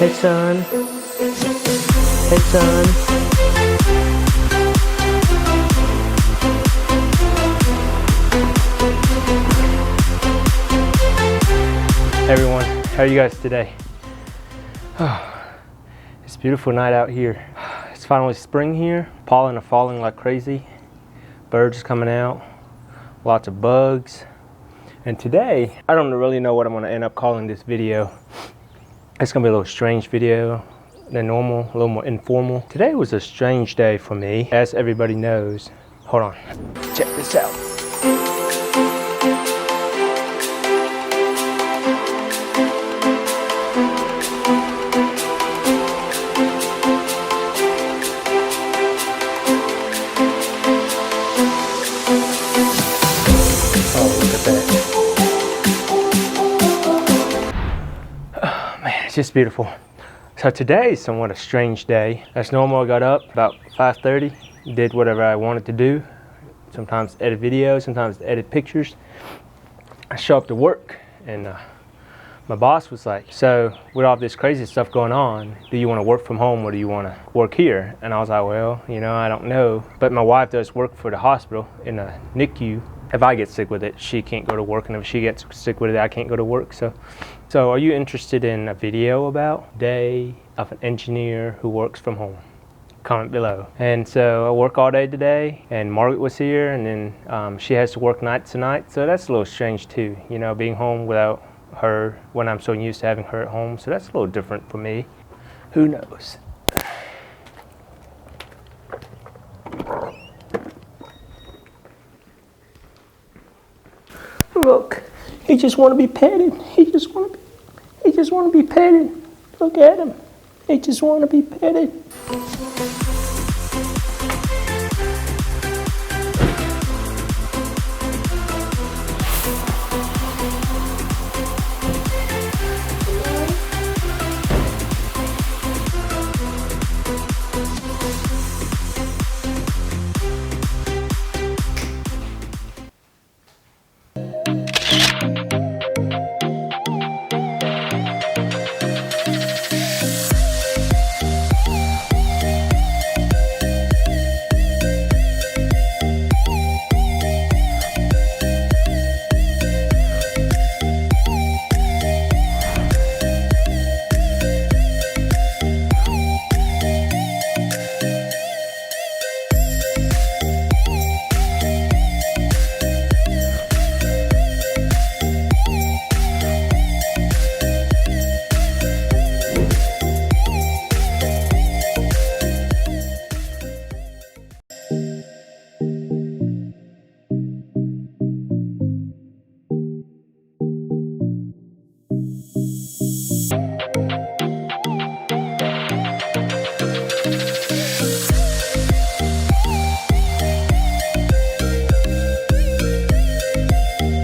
Hey son. Hey son. Hey everyone, how are you guys today? It's a beautiful night out here. It's finally spring here. Pollen are falling like crazy. Birds coming out. Lots of bugs. And today, I don't really know what I'm gonna end up calling this video. It's gonna be a little strange video than normal, a little more informal. Today was a strange day for me, as everybody knows. Hold on, check this out. It's just beautiful. So today is somewhat a strange day. As normal, I got up about 5:30, did whatever I wanted to do. Sometimes edit videos, sometimes edit pictures. I show up to work and my boss was like, so with all this crazy stuff going on, do you want to work from home or do you want to work here? And I was like, well, I don't know. But my wife does work for the hospital in a NICU. If I get sick with it, she can't go to work, and if she gets sick with it, I can't go to work. So are you interested in a video about day of an engineer who works from home? Comment below. And so I work all day today, and Margaret was here, and then she has to work nights tonight. So that's a little strange too, being home without her when I'm so used to having her at home. So that's a little different for me. Who knows? Look, he just want to be petted. He just want to be petted. Look at him. He just want to be petted.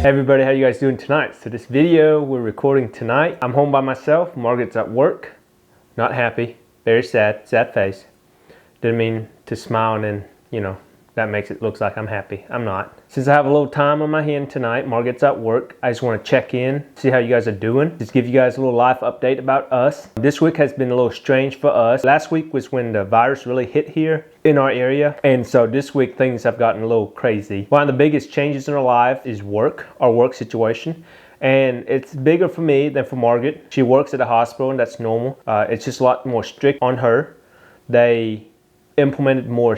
Hey everybody, how you guys doing tonight? So this video we're recording tonight. I'm home by myself. Margaret's at work. Not happy. Very sad. Sad face. Didn't mean to smile and then, that makes it look like I'm happy. I'm not. Since I have a little time on my hand tonight, Margaret's at work, I just want to check in, see how you guys are doing. Just give you guys a little life update about us. This week has been a little strange for us. Last week was when the virus really hit here in our area. And so this week things have gotten a little crazy. One of the biggest changes in our life is work, our work situation. And it's bigger for me than for Margaret. She works at a hospital and that's normal. It's just a lot more strict on her. They implemented more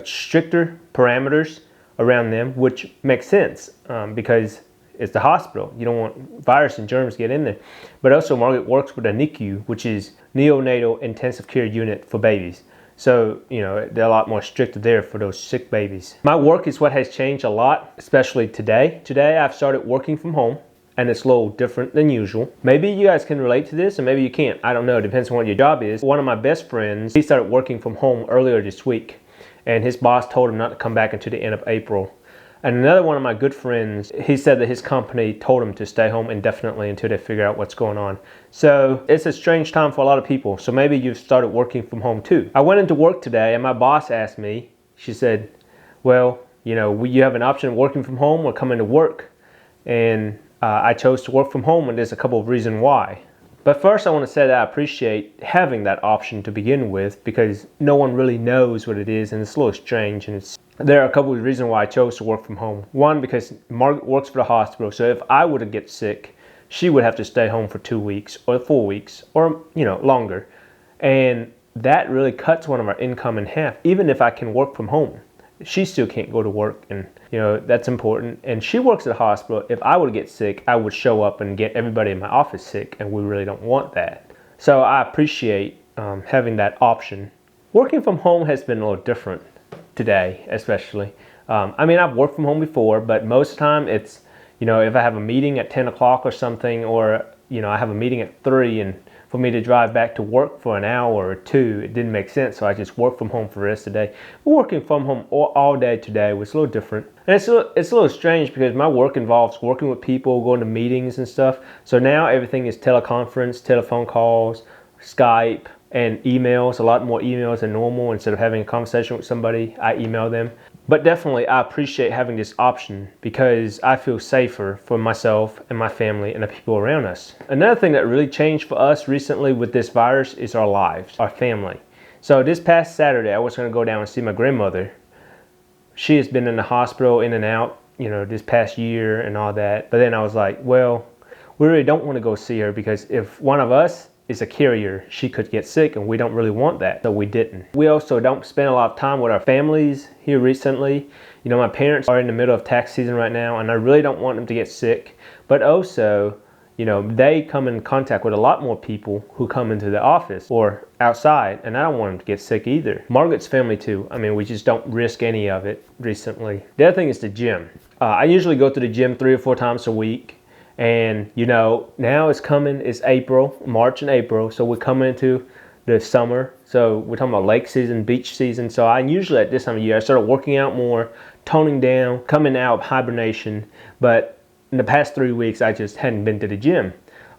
stricter parameters around them, which makes sense because it's the hospital. You don't want virus and germs to get in there. But also Margaret works with a NICU, which is neonatal intensive care unit for babies. So, they're a lot more strict there for those sick babies. My work is what has changed a lot, especially today. Today I've started working from home and it's a little different than usual. Maybe you guys can relate to this and maybe you can't. I don't know, it depends on what your job is. One of my best friends, he started working from home earlier this week. And his boss told him not to come back until the end of April. And another one of my good friends, he said that his company told him to stay home indefinitely until they figure out what's going on. So it's a strange time for a lot of people. So maybe you've started working from home too. I went into work today and my boss asked me, she said, well, you have an option of working from home or coming to work. And I chose to work from home, and there's a couple of reasons why. But first I want to say that I appreciate having that option to begin with, because no one really knows what it is, and it's a little strange. And there are a couple of reasons why I chose to work from home. One, because Margaret works for the hospital, so if I were to get sick, she would have to stay home for 2 weeks or 4 weeks or longer. And that really cuts one of our income in half. Even if I can work from home, she still can't go to work, and that's important. And she works at a hospital. If I were to get sick, I would show up and get everybody in my office sick, and we really don't want that. So I appreciate having that option. Working from home has been a little different today, especially. I've worked from home before, but most of the time it's, if I have a meeting at 10 o'clock or something, or, I have a meeting at 3, and for me to drive back to work for an hour or 2, it didn't make sense, so I just worked from home for the rest of the day. But working from home all day today was a little different. And it's a little strange because my work involves working with people, going to meetings and stuff. So now everything is teleconference, telephone calls, Skype, and emails. A lot more emails than normal. Instead of having a conversation with somebody, I email them. But definitely I appreciate having this option because I feel safer for myself and my family and the people around us. Another thing that really changed for us recently with this virus is our lives, our family. So this past Saturday, I was going to go down and see my grandmother. She has been in the hospital in and out, this past year and all that. But then I was like, well, we really don't want to go see her because if one of us is a carrier, she could get sick, and we don't really want that, so we didn't. We also don't spend a lot of time with our families here recently. My parents are in the middle of tax season right now, and I really don't want them to get sick. But also, they come in contact with a lot more people who come into the office or outside, and I don't want them to get sick either. Margaret's family too. We just don't risk any of it recently. The other thing is the gym. I usually go to the gym 3 or 4 times a week. And now it's coming, it's April, March and April, so we're coming into the summer. So we're talking about lake season, beach season. So I usually at this time of year, I started working out more, toning down, coming out of hibernation. But in the past 3 weeks, I just hadn't been to the gym.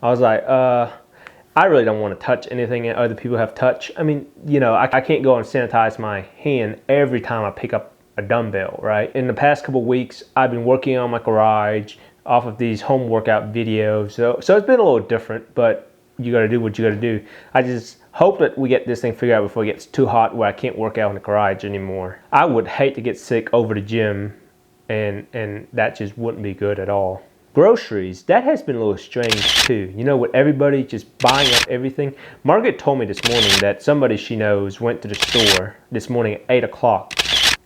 I was like, I really don't want to touch anything that other people have touched. I can't go and sanitize my hand every time I pick up a dumbbell, right? In the past couple of weeks, I've been working on my garage, off of these home workout videos. So it's been a little different, but you got to do what you got to do. I just hope that we get this thing figured out before it gets too hot where I can't work out in the garage anymore. I would hate to get sick over the gym, and that just wouldn't be good at all. Groceries, that has been a little strange too. With everybody just buying up everything. Margaret told me this morning that somebody she knows went to the store this morning at 8 o'clock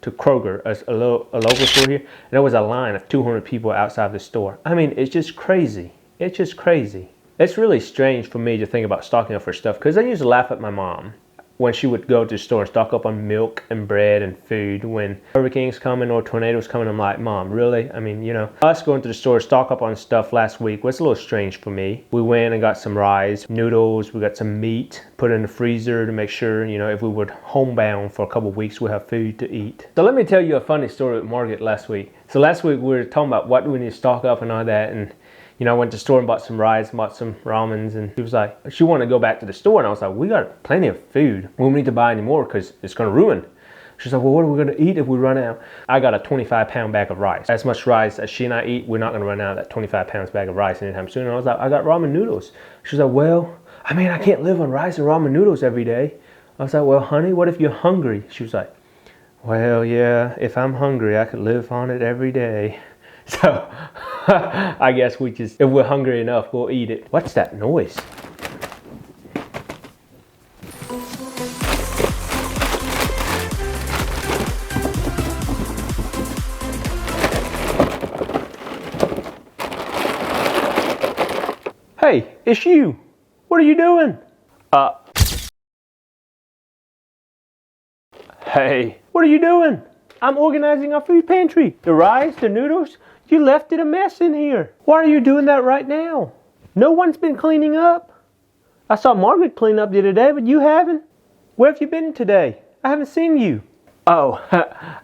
to Kroger, a local store here, and there was a line of 200 people outside the store. It's just crazy. It's just crazy. It's really strange for me to think about stocking up for stuff, because I used to laugh at my mom when she would go to the store and stock up on milk and bread and food. When hurricanes coming or tornadoes coming, I'm like, Mom, really? Us going to the store, stock up on stuff last week was a little strange for me. We went and got some rice, noodles, we got some meat, put it in the freezer to make sure, if we were homebound for a couple of weeks, we'll have food to eat. So let me tell you a funny story with Margaret last week. So last week we were talking about what do we need to stock up and all that, and I went to the store and bought some rice, bought some ramens, and she was like, she wanted to go back to the store, and I was like, we got plenty of food. We don't need to buy any more because it's going to ruin. She's like, well, what are we going to eat if we run out? I got a 25-pound bag of rice. As much rice as she and I eat, we're not going to run out of that 25 pounds bag of rice anytime soon. And I was like, I got ramen noodles. She's like, well, I can't live on rice and ramen noodles every day. I was like, well, honey, what if you're hungry? She was like, well, yeah, if I'm hungry, I could live on it every day. So I guess if we're hungry enough, we'll eat it. What's that noise? Hey, it's you. What are you doing? Hey, what are you doing? I'm organizing our food pantry. The rice, the noodles, you left it a mess in here. Why are you doing that right now? No one's been cleaning up. I saw Margaret clean up the other day, but you haven't. Where have you been today? I haven't seen you. Oh,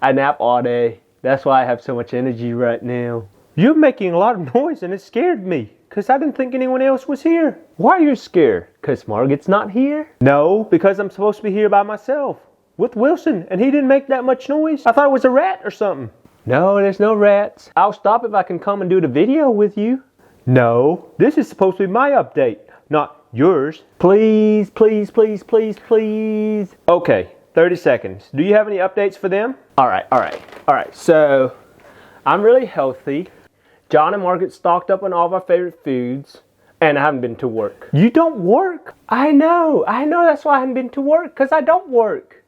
I nap all day. That's why I have so much energy right now. You're making a lot of noise and it scared me, because I didn't think anyone else was here. Why are you scared? Because Margaret's not here? No, because I'm supposed to be here by myself with Wilson, and he didn't make that much noise. I thought it was a rat or something. No, there's no rats. I'll stop if I can come and do the video with you. No, this is supposed to be my update, not yours. Please, please, please, please, please. Okay, 30 seconds. Do you have any updates for them? All right. So I'm really healthy. John and Margaret stocked up on all of our favorite foods, and I haven't been to work. You don't work? I know, that's why I haven't been to work, because I don't work.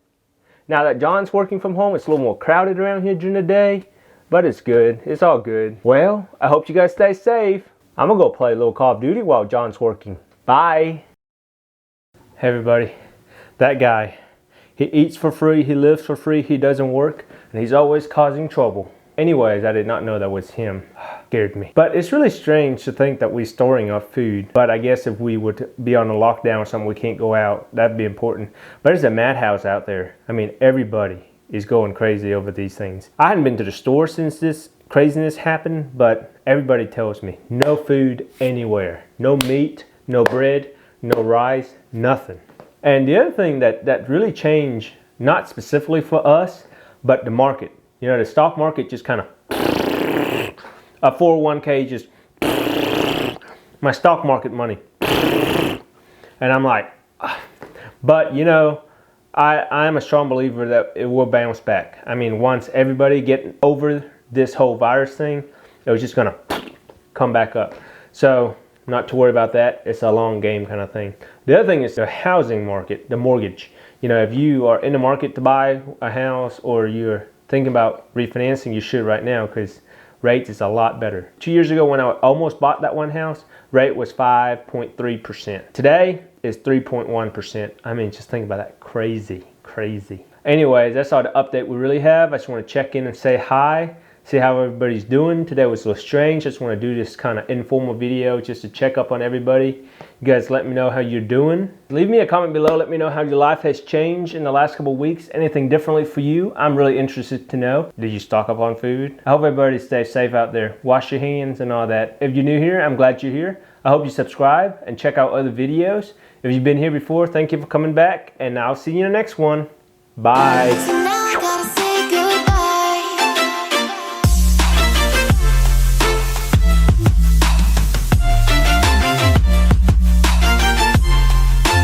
Now that John's working from home, it's a little more crowded around here during the day, but it's good, it's all good. Well, I hope you guys stay safe. I'm gonna go play a little Call of Duty while John's working. Bye. Hey everybody, that guy, he eats for free, he lives for free, he doesn't work, and he's always causing trouble. Anyways, I did not know that was him. Scared me. But it's really strange to think that we're storing up food. But I guess if we would be on a lockdown or something, we can't go out, that'd be important. But there's a madhouse out there. I mean, everybody is going crazy over these things. I hadn't been to the store since this craziness happened, but everybody tells me no food anywhere. No meat, no bread, no rice, nothing. And the other thing that really changed, not specifically for us, but the market. You know, the stock market just kind of, a 401k just, my stock market money. And I'm like, but you know, I'm a strong believer that it will bounce back. I mean, once everybody get over this whole virus thing, it was just gonna come back up. So, not to worry about that. It's a long game kind of thing. The other thing is the housing market, the mortgage. You know, if you are in the market to buy a house or you're thinking about refinancing, you should right now because rates is a lot better. 2 years ago when I almost bought that one house, rate was 5.3%. Today is 3.1%. I mean, just think about that. Crazy. Anyways, that's all the update we really have. I just want to check in and say hi, see how everybody's doing. Today was a little strange. I just want to do this kind of informal video just to check up on everybody. You guys let me know how you're doing. Leave me a comment below. Let me know how your life has changed in the last couple of weeks. Anything differently for you? I'm really interested to know. Did you stock up on food? I hope everybody stays safe out there. Wash your hands and all that. If you're new here, I'm glad you're here. I hope you subscribe and check out other videos. If you've been here before, thank you for coming back. And I'll see you in the next one. Bye.